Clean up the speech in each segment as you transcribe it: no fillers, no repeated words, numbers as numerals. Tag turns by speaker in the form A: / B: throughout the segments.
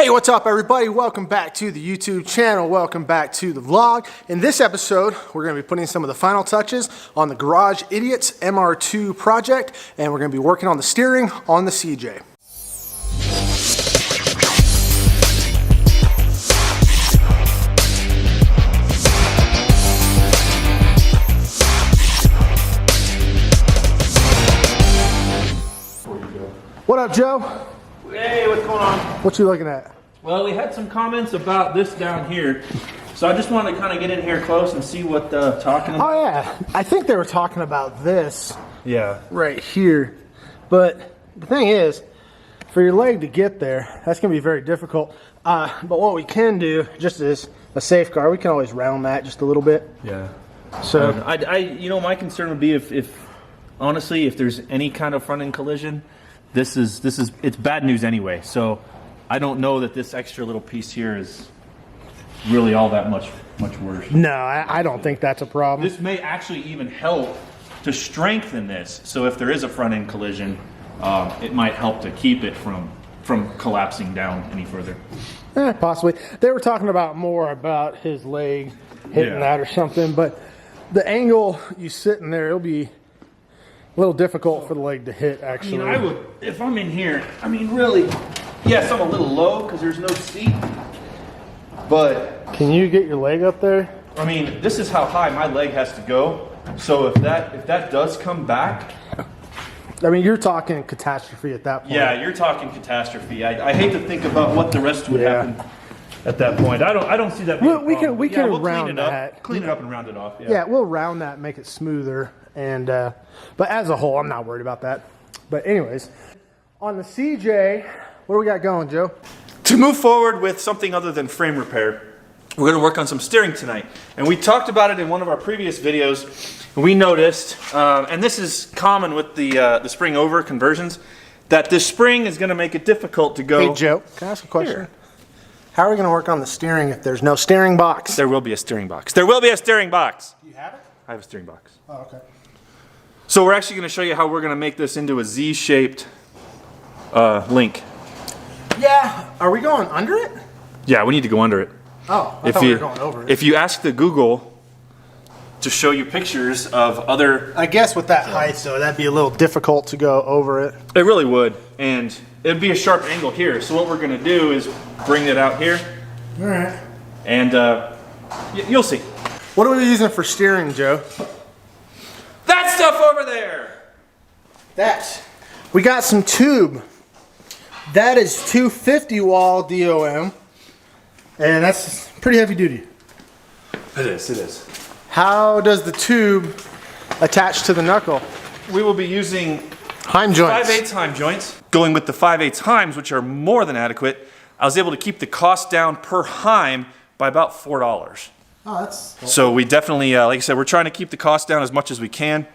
A: Hey, what's up everybody? Welcome back to the YouTube channel. Welcome back to the vlog. In this episode, we're going to be putting some of the final touches on the Garage Idiots MR2 project, and we're going to be working on the steering on the CJ. What up, Joe?
B: Hey, what's going on?
A: What you looking at?
B: Well, we had some comments about this down here, so I just want to kind of get in here close and see what they're talking about.
A: Oh yeah, I think they were talking about this.
B: Yeah.
A: Right here. But the thing is, for your leg to get there, that's going to be very difficult. But what we can do, just as a safeguard, we can always round that just a little bit.
B: Yeah.
A: So
B: you know, my concern would be if honestly, if there's any kind of front end collision, it's bad news anyway. So I don't know that this extra little piece here is really all that much worse.
A: No, I don't think that's a problem.
B: This may actually even help to strengthen this. So if there is a front end collision, it might help to keep it from collapsing down any further.
A: Possibly. They were talking about more about his leg hitting that or something, but the angle you sit in there, it'll be a little difficult for the leg to hit, actually.
B: I mean, I would, if I'm in here, I mean, really, yes, I'm a little low because there's no seat, but...
A: Can you get your leg up there?
B: I mean, this is how high my leg has to go, so if that does come back...
A: I mean, you're talking catastrophe at that point.
B: Yeah, you're talking catastrophe. I hate to think about what the rest would happen at that point. I don't see that being a problem.
A: We can
B: we'll
A: round
B: clean it
A: that.
B: up. Clean it up and round it off.
A: Yeah, we'll round that, make it smoother, and but as a whole, I'm not worried about that. But anyways, on the CJ, what do we got going, Joe?
B: To move forward with something other than frame repair, we're going to work on some steering tonight. And we talked about it in one of our previous videos. We noticed, and this is common with the spring over conversions, that this spring is going to make it difficult to go.
A: Hey, Joe, can I ask a question? Here. How are we going to work on the steering if there's no steering box?
B: There will be a steering box. There will be a steering box.
A: Do you have it?
B: I have a steering box.
A: Oh, okay.
B: So we're actually going to show you how we're going to make this into a Z-shaped link.
A: Yeah. Are we going under it?
B: Yeah, we need to go under it.
A: Oh, I thought we were going over it.
B: If you ask the Google to show you pictures of other...
A: I guess with that height, though, that'd be a little difficult to go over it.
B: It really would. And it'd be a sharp angle here. So what we're going to do is bring it out here.
A: All right.
B: And you'll see.
A: What are we using for steering, Joe?
B: That stuff over there!
A: We got some tube. That is 250 wall DOM. And that's pretty heavy duty.
B: It is.
A: How does the tube attach to the knuckle?
B: We will be using
A: Heim joints.
B: 5/8 Heim joints. Going with the 5/8 Heims, which are more than adequate, I was able to keep the cost down per Heim by about $4.
A: Oh, that's cool.
B: So we definitely, like I said, we're trying to keep the cost down as much as we can.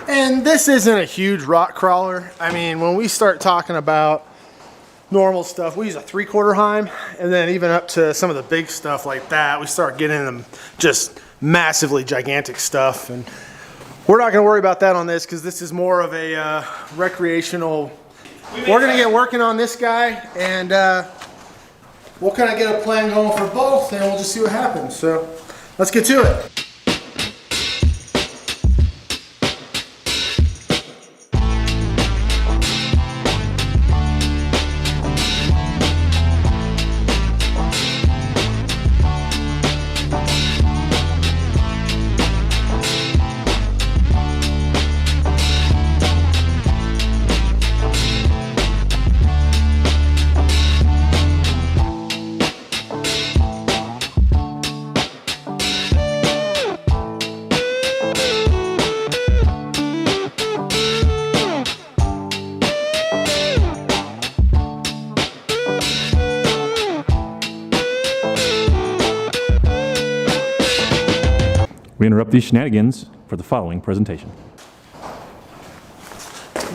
A: And this isn't a huge rock crawler. I mean, when we start talking about normal stuff, we use a 3/4 Heim, and then even up to some of the big stuff like that, we start getting them just massively gigantic stuff. And we're not going to worry about that on this because this is more of a recreational. We're going to get working on this guy, and we'll kind of get a plan going for both, and we'll just see what happens. So let's get to it.
B: We interrupt these shenanigans for the following presentation.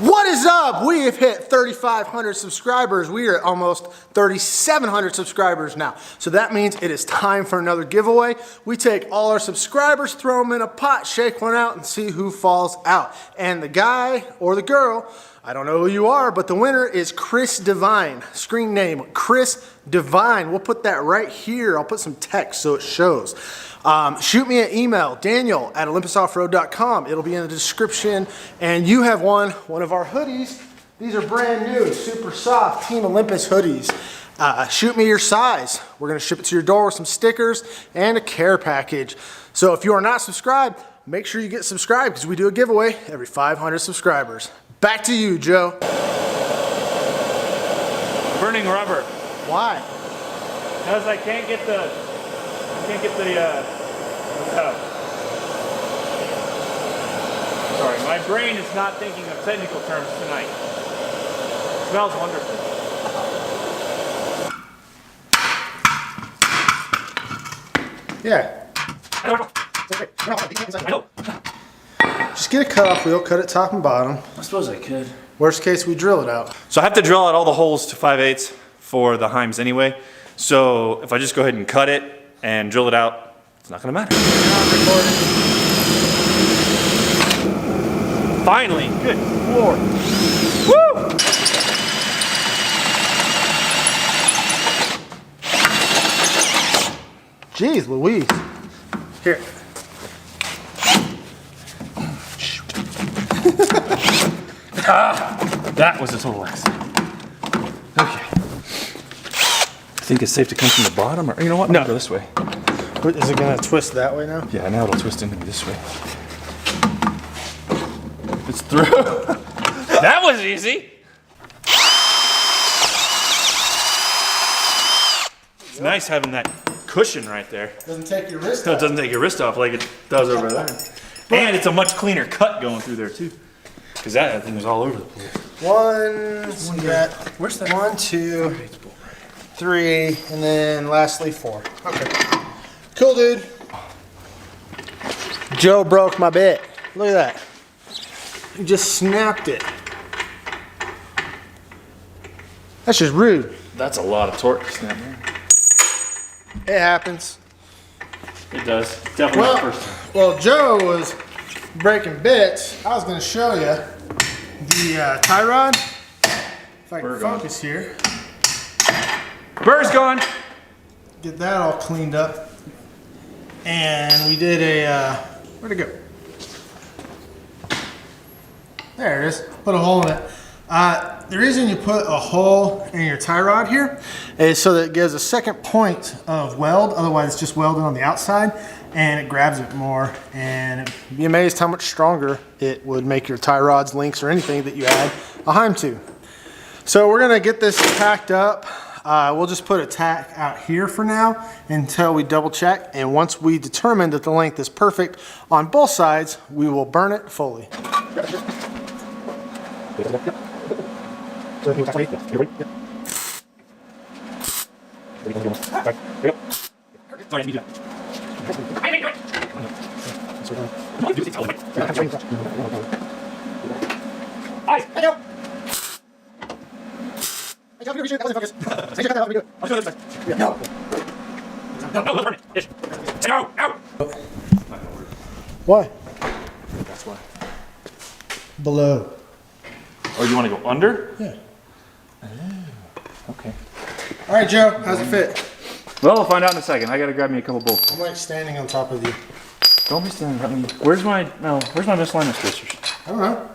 A: What is up? We have hit 3,500 subscribers. We are at almost 3,700 subscribers now. So that means it is time for another giveaway. We take all our subscribers, throw them in a pot, shake one out, and see who falls out. And the guy or the girl I don't know who you are, but the winner is Chris Devine. Screen name, Chris Devine. We'll put that right here. I'll put some text so it shows. Shoot me an email, daniel@olympusoffroad.com. It'll be in the description. And you have won one of our hoodies. These are brand new, super soft Team Olympus hoodies. Shoot me your size. We're gonna ship it to your door with some stickers and a care package. So if you are not subscribed, make sure you get subscribed because we do a giveaway every 500 subscribers. Back to you, Joe.
B: Burning rubber.
A: Why?
B: Because I can't get the sorry, my brain is not thinking of technical terms tonight. It smells wonderful.
A: Yeah. Just get a cutoff wheel, cut it top and bottom.
B: I suppose I could.
A: Worst case, we drill it out.
B: So I have to drill out all the holes to 5/8 for the Heims anyway. So if I just go ahead and cut it and drill it out, it's not gonna matter. Finally, good Lord. Woo!
A: Jeez Louise. Here.
B: That was a total accident. Okay. I think it's safe to come from the bottom, or you know what? No, go this way.
A: Is it gonna twist that way now?
B: Yeah, now it'll twist into me this way. It's through. That was easy. It's nice having that cushion right there.
A: Doesn't take your wrist
B: No, it
A: off.
B: doesn't take your wrist off like it does over there. And it's a much cleaner cut going through there too. Because that thing was all over the place.
A: We got
B: Where's that?
A: 1, 2, 3, and then lastly 4. Okay. Cool, dude. Joe broke my bit. Look at that. He just snapped it. That's just rude.
B: That's a lot of torque to snap there.
A: It happens.
B: It does. Definitely not the first time.
A: Well, Joe was breaking bits. I was going to show you the tie rod. If I can focus here.
B: Burr's gone.
A: Get that all cleaned up. And we did a, where'd it go? There it is. Put a hole in it. The reason you put a hole in your tie rod here is so that it gives a second point of weld. Otherwise, it's just welded on the outside and it grabs it more. And you'd be amazed how much stronger it would make your tie rods, links, or anything that you add a Heim to. So we're gonna get this tacked up. We'll just put a tack out here for now until we double check. And once we determine that the length is perfect on both sides, we will burn it fully. Why?
B: That's why.
A: Below.
B: Oh, you want to go under?
A: Yeah.
B: Okay.
A: All right, Joe, how's it fit?
B: Well, we'll find out in a second. I gotta grab me a couple bolts.
A: I'm like standing on top of you.
B: Don't be standing on me. Where's my misalignment spacers?
A: I don't know.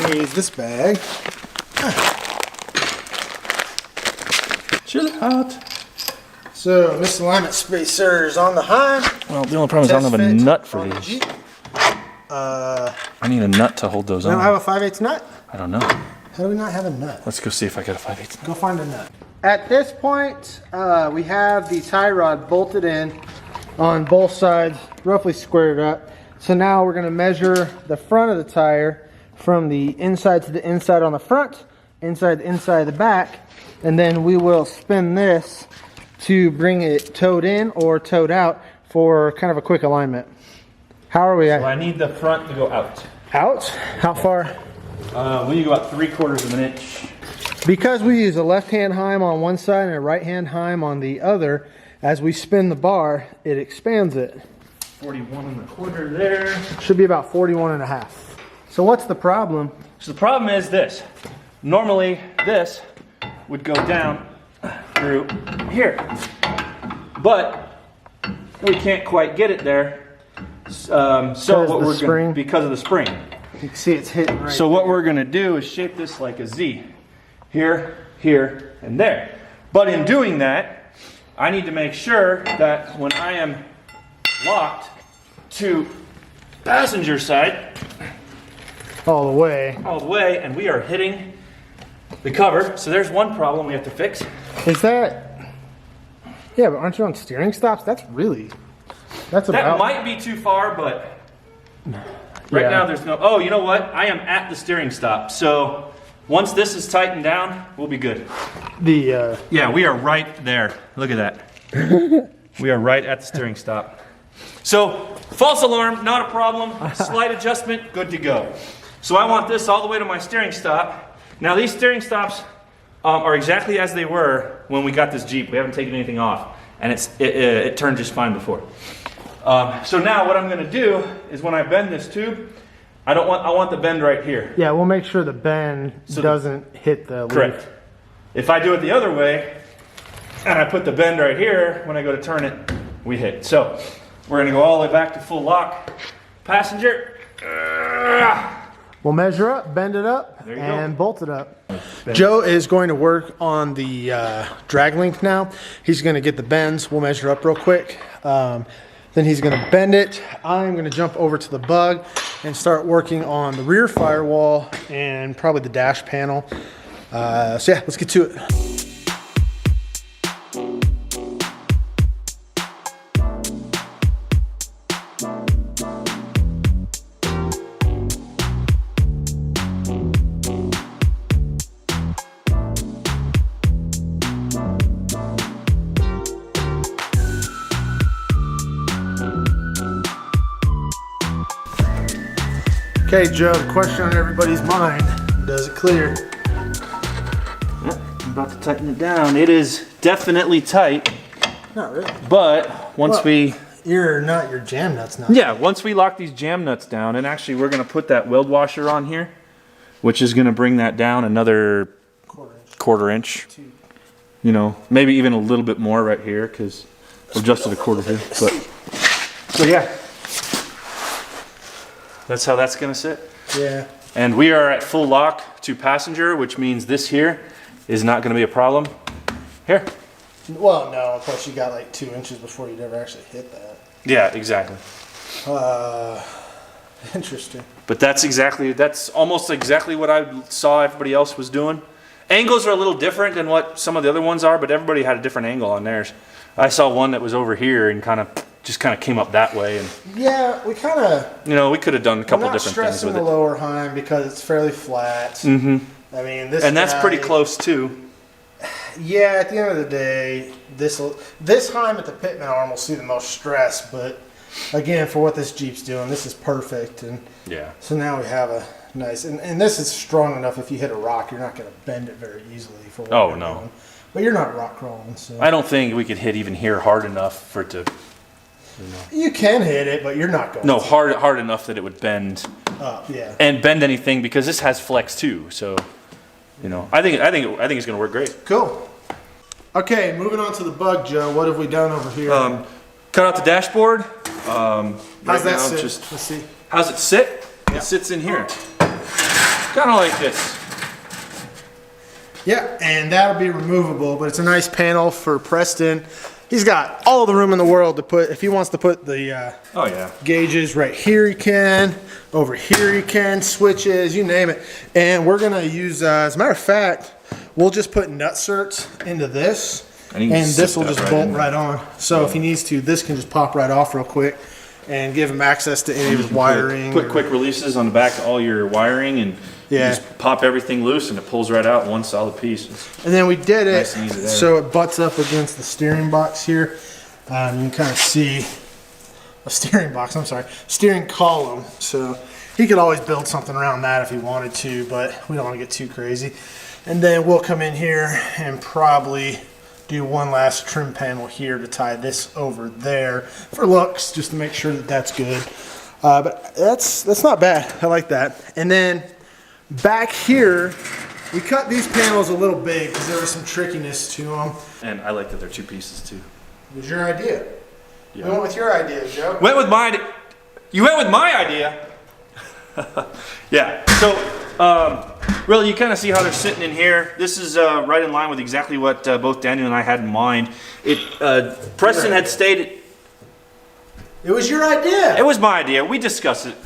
A: Here's this bag.
B: Chill out.
A: So, misalignment spacers on the Heim.
B: Well, the only problem is I don't have a nut for these. I need a nut to hold those
A: You
B: on.
A: don't have a 5/8 nut?
B: I don't know.
A: How do we not have a nut?
B: Let's go see if I got a 5/8 nut.
A: Go find a nut. At this point, we have the tie rod bolted in on both sides, roughly squared up. So now we're gonna measure the front of the tire from the inside to the inside on the front, inside to inside of the back, and then we will spin this to bring it towed in or towed out for kind of a quick alignment. How are we at?
B: Well, I need the front to go out.
A: Out? How far?
B: We need to go about 3/4 of an inch.
A: Because we use a left-hand Heim on one side and a right-hand Heim on the other, as we spin the bar, it expands it.
B: 41 1/4 there.
A: Should be about 41 1/2. So what's the problem?
B: So the problem is this. Normally this would go down through here, but we can't quite get it there. Because of the spring.
A: You can see it's hitting right
B: So what we're going to do is shape this like a Z. Here, here, and there. But in doing that, I need to make sure that when I am locked to passenger side
A: all the way,
B: and we are hitting the cover. So there's one problem we have to fix.
A: Is that, yeah, but aren't you on steering stops? That's
B: That might be too far, but right now there's no, oh, you know what? I am at the steering stop. So once this is tightened down, we'll be good. Yeah, we are right there. Look at that. We are right at the steering stop. So false alarm, not a problem. Slight adjustment, good to go. So I want this all the way to my steering stop. Now these steering stops are exactly as they were when we got this Jeep. We haven't taken anything off, and it turned just fine before. So now what I'm going to do is when I bend this tube, I want the bend right here.
A: Yeah, we'll make sure the bend doesn't hit the leaf.
B: Correct. If I do it the other way, and I put the bend right here, when I go to turn it, we hit. So we're going to go all the way back to full lock. Passenger.
A: We'll measure up, bend it up, and bolt it up. Joe is going to work on the drag link now. He's going to get the bends. We'll measure up real quick. Then he's going to bend it. I'm going to jump over to the bug and start working on the rear firewall and probably the dash panel. So yeah, let's get to it. Okay, Joe, the question on everybody's mind, does it clear?
B: Yep, I'm about to tighten it down. It is definitely tight.
A: Not really.
B: But once
A: your jam nuts now.
B: Yeah, once we lock these jam nuts down, and actually we're going to put that weld washer on here, which is going to bring that down another quarter inch. You know, maybe even a little bit more right here, because we adjusted a quarter here. But so yeah. That's how that's going to sit.
A: Yeah.
B: And we are at full lock to passenger, which means this here is not going to be a problem. Here.
A: Well, no, plus you got like 2 inches before you'd ever actually hit that.
B: Yeah, exactly.
A: Interesting.
B: But that's almost exactly what I saw everybody else was doing. Angles are a little different than what some of the other ones are, but everybody had a different angle on theirs. I saw one that was over here and just kind of came up that way, and
A: yeah, we kind of,
B: we could have done a couple different things with it.
A: Not stressing the lower Heim because it's fairly flat.
B: Mm-hmm.
A: I mean,
B: that's pretty close too.
A: Yeah, at the end of the day, this Heim at the pitman arm will see the most stress, but again, for what this Jeep's doing, this is perfect, and
B: yeah.
A: So now we have a nice, and this is strong enough. If you hit a rock, you're not going to bend it very easily for what you're doing. But you're not rock crawling, so
B: I don't think we could hit even here hard enough for it to.
A: You can hit it, but you're not going.
B: No, hard enough that it would bend
A: up, yeah,
B: and bend anything, because this has flex too. So, I think it's going to work great.
A: Cool. Okay, moving on to the bug, Joe. What have we done over here?
B: Cut out the dashboard.
A: How's that sit? Let's see.
B: How's it sit?
A: Yeah.
B: It sits in here, kind of like this.
A: Yeah, and that'll be removable, but it's a nice panel for Preston. He's got all the room in the world to put, if he wants to put the gauges right here, he can. Over here, he can. Switches, you name it. And we're going to use, as a matter of fact, we'll just put nut certs into this, and this will just bolt right on. So if he needs to, this can just pop right off real quick and give him access to any of his wiring.
B: Put quick releases on the back of all your wiring, and just pop everything loose, and it pulls right out in one solid piece.
A: And then we did it
B: nice and easy there.
A: So it butts up against the steering box here. You can kind of see a steering column. So he could always build something around that if he wanted to, but we don't want to get too crazy. And then we'll come in here and probably do one last trim panel here to tie this over there for looks, just to make sure that that's good. But that's not bad. I like that. And then back here, we cut these panels a little big because there was some trickiness to them.
B: And I like that they're 2 pieces too.
A: It was your idea.
B: Yeah.
A: We went with your idea, Joe.
B: Went with my. You went with my idea. Yeah. So really, you kind of see how they're sitting in here. This is right in line with exactly what both Daniel and I had in mind. Preston had stated.
A: It was your idea.
B: It was my idea. We discussed it.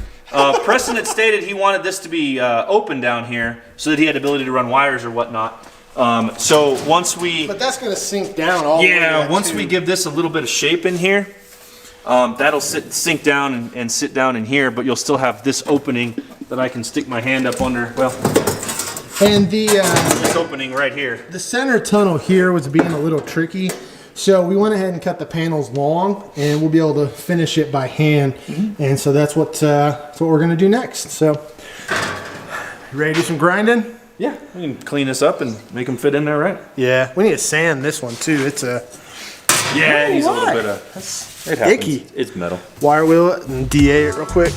B: Preston had stated he wanted this to be open down here so that he had the ability to run wires or whatnot. So once we...
A: But that's going to sink down all the way.
B: Yeah, once we give this a little bit of shape in here, that'll sink down and sit down in here, but you'll still have this opening that I can stick my hand up under. Well,
A: and
B: this opening right here.
A: The center tunnel here was being a little tricky. So we went ahead and cut the panels long, and we'll be able to finish it by hand. And so that's what we're going to do next. So, you ready to do some grinding?
B: Yeah, we can clean this up and make them fit in there, right?
A: Yeah, we need to sand this one too. It's a
B: it needs a little bit of. It happens.
A: Icky.
B: It's metal.
A: Wire wheel it and DA it real quick.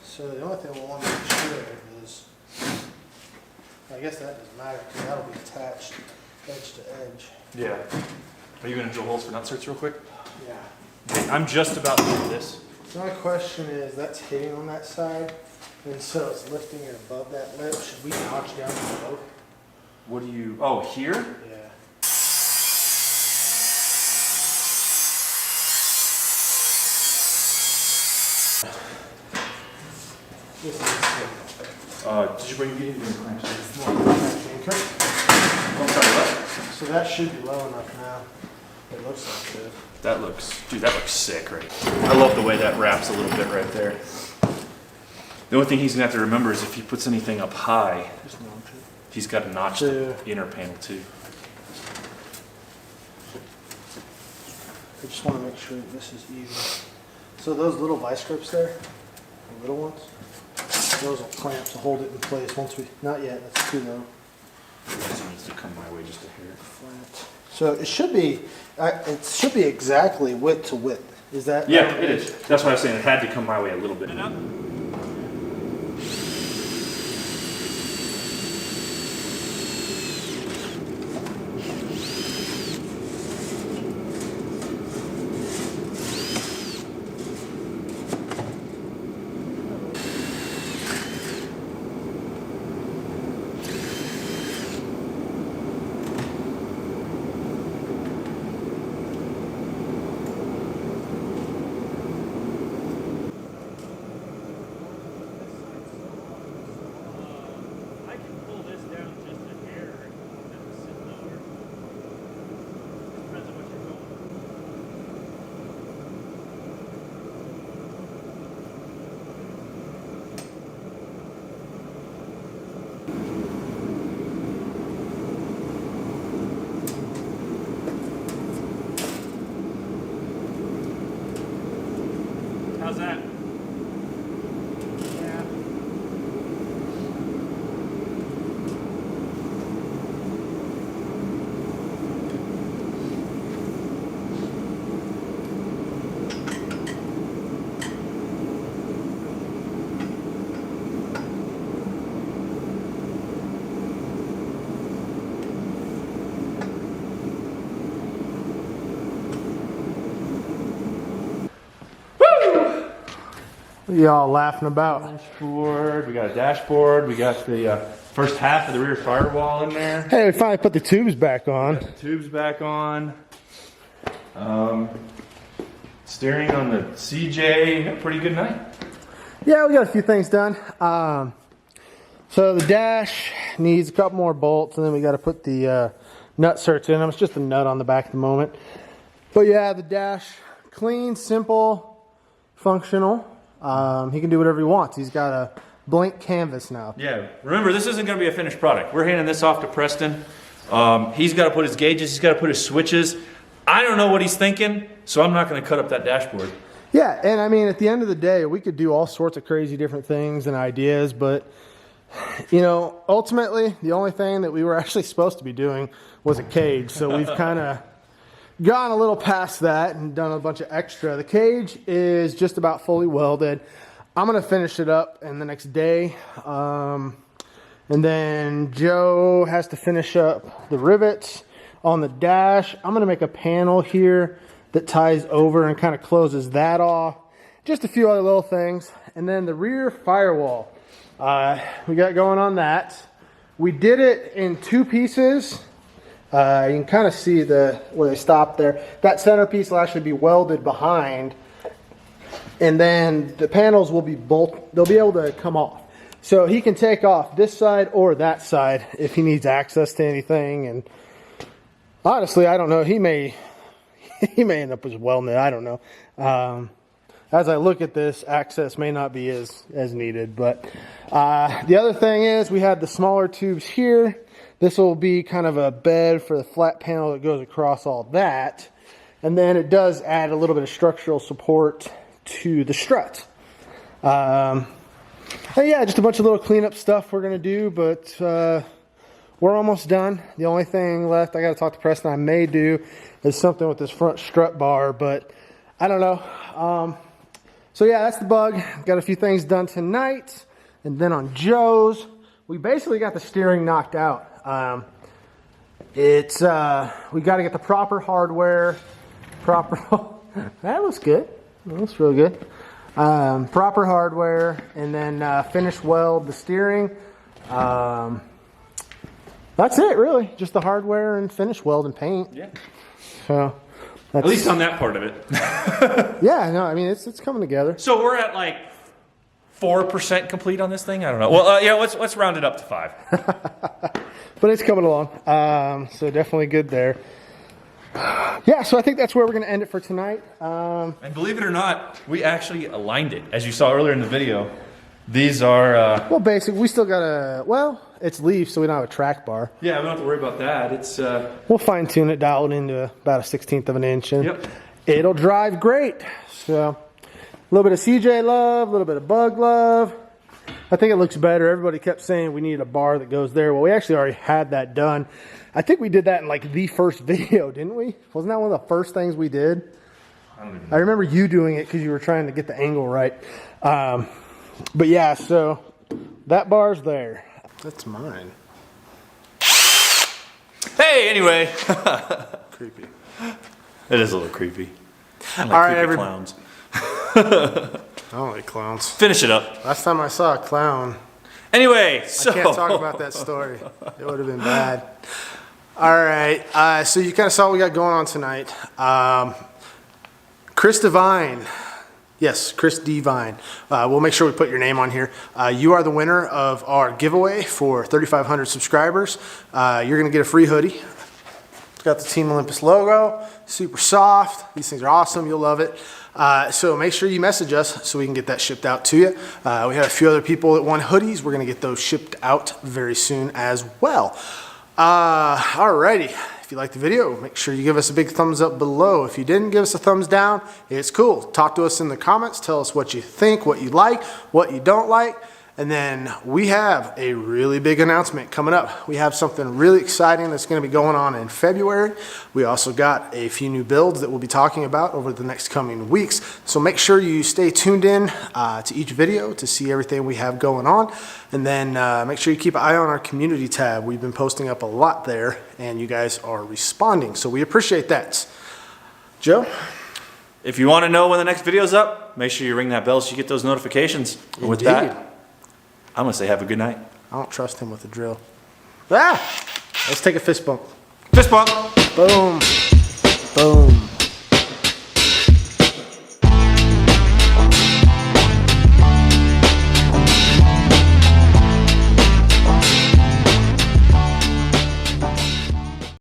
A: So the only thing we'll want to make sure is, I guess that doesn't matter because that'll be attached edge to edge.
B: Yeah. Are you gonna drill holes for nut certs real quick?
A: Yeah.
B: I'm just about to do this.
A: So my question is, that's hitting on that side, and so it's lifting it above that lip. Should we notch down below?
B: What do you, oh, here?
A: Yeah. This is
B: Did you bring the clamps?
A: okay.
B: Oh, sorry, what?
A: So that should be low enough now. It looks like it.
B: That looks, dude, that looks sick, right? I love the way that wraps a little bit right there. The only thing he's gonna have to remember is if he puts anything up high,
A: Just notch it.
B: he's got to notch the inner panel too.
A: I just want to make sure that this is even. So those little vice grips there, the little ones, those will clamp to hold it in place once we, not yet, that's too low.
B: This needs to come my way just a hair.
A: Flat. So it should be exactly width to width. Is that?
B: Yeah, it is. That's why I was saying it had to come my way a little bit. How's that?
A: Yeah. What are y'all laughing about?
B: Dashboard. We got a dashboard. We got the first half of the rear firewall in there.
A: Hey, we finally put the tubes back on.
B: Got the tubes back on. Steering on the CJ. A pretty good night.
A: Yeah, we got a few things done. So the dash needs a couple more bolts, and then we got to put the nut certs in them. It's just a nut on the back at the moment. But yeah, the dash, clean, simple, functional. He can do whatever he wants. He's got a blank canvas now.
B: Yeah, remember, this isn't going to be a finished product. We're handing this off to Preston. He's got to put his gauges, he's got to put his switches. I don't know what he's thinking, so I'm not going to cut up that dashboard.
A: Yeah, and I mean, at the end of the day, we could do all sorts of crazy different things and ideas, but, you know, ultimately, the only thing that we were actually supposed to be doing was a cage. So we've kind of gone a little past that and done a bunch of extra. The cage is just about fully welded. I'm going to finish it up in the next day. And then Joe has to finish up the rivets on the dash. I'm going to make a panel here that ties over and kind of closes that off. Just a few other little things. And then the rear firewall, we got going on that. We did it in two pieces. You can kind of see where they stopped there. That centerpiece will actually be welded behind, and then the panels will be they'll be able to come off. So he can take off this side or that side if he needs access to anything. And honestly, I don't know. He may end up with welding it. I don't know. As I look at this, access may not be as needed. But the other thing is we have the smaller tubes here. This will be kind of a bed for the flat panel that goes across all that. And then it does add a little bit of structural support to the strut. And yeah, just a bunch of little cleanup stuff we're going to do, but we're almost done. The only thing left I got to talk to Preston I may do is something with this front strut bar, but I don't know. So yeah, that's the bug. Got a few things done tonight. And then on Joe's, we basically got the steering knocked out. We got to get the proper hardware, that looks good. That looks real good. Proper hardware, and then finish weld the steering. That's it, really. Just the hardware and finish weld and paint.
B: Yeah.
A: So,
B: at least on that part of it.
A: Yeah, no, I mean it's coming together.
B: So we're at like 4% complete on this thing. I don't know. Well, yeah, let's round it up to 5.
A: But it's coming along. So definitely good there. Yeah, so I think that's where we're going to end it for tonight.
B: And believe it or not, we actually aligned it. As you saw earlier in the video, these are...
A: well, basically, we still got it's leaf, so we don't have a track bar.
B: Yeah, we don't have to worry about that. It's...
A: We'll fine-tune it, dial it into about a 1/16 of an inch, and
B: Yep.
A: it'll drive great. So, a little bit of CJ love, a little bit of bug love. I think it looks better. Everybody kept saying we needed a bar that goes there. Well, we actually already had that done. I think we did that in like the first video, didn't we? Wasn't that one of the first things we did? I remember you doing it because you were trying to get the angle right. But yeah, so that bar's there. That's mine.
B: Hey, anyway.
A: Creepy.
B: It is a little creepy. I like
A: All right,
B: creepy clowns.
A: I don't like clowns.
B: Finish it up.
A: Last time I saw a clown,
B: Anyway, so...
A: I can't talk about that story. It would have been bad. All right, so you kind of saw what we got going on tonight. Chris Devine. Yes, Chris Devine. We'll make sure we put your name on here. You are the winner of our giveaway for 3,500 subscribers. You're going to get a free hoodie. It's got the Team Olympus logo. Super soft. These things are awesome. You'll love it. So make sure you message us so we can get that shipped out to you. We have a few other people that want hoodies. We're going to get those shipped out very soon as well. Alrighty. If you liked the video, make sure you give us a big thumbs up below. If you didn't, give us a thumbs down. It's cool. Talk to us in the comments. Tell us what you think, what you like, what you don't like. And then we have a really big announcement coming up. We have something really exciting that's going to be going on in February. We also got a few new builds that we'll be talking about over the next coming weeks. So make sure you stay tuned in to each video to see everything we have going on. And then make sure you keep an eye on our community tab. We've been posting up a lot there, and you guys are responding. So we appreciate that. Joe?
B: If you want to know when the next video's up, make sure you ring that bell so you get those notifications. And with that, I'm going to say have a good night.
A: I don't trust him with a drill. Ah! Let's take a fist bump.
B: Fist bump.
A: Boom. Boom.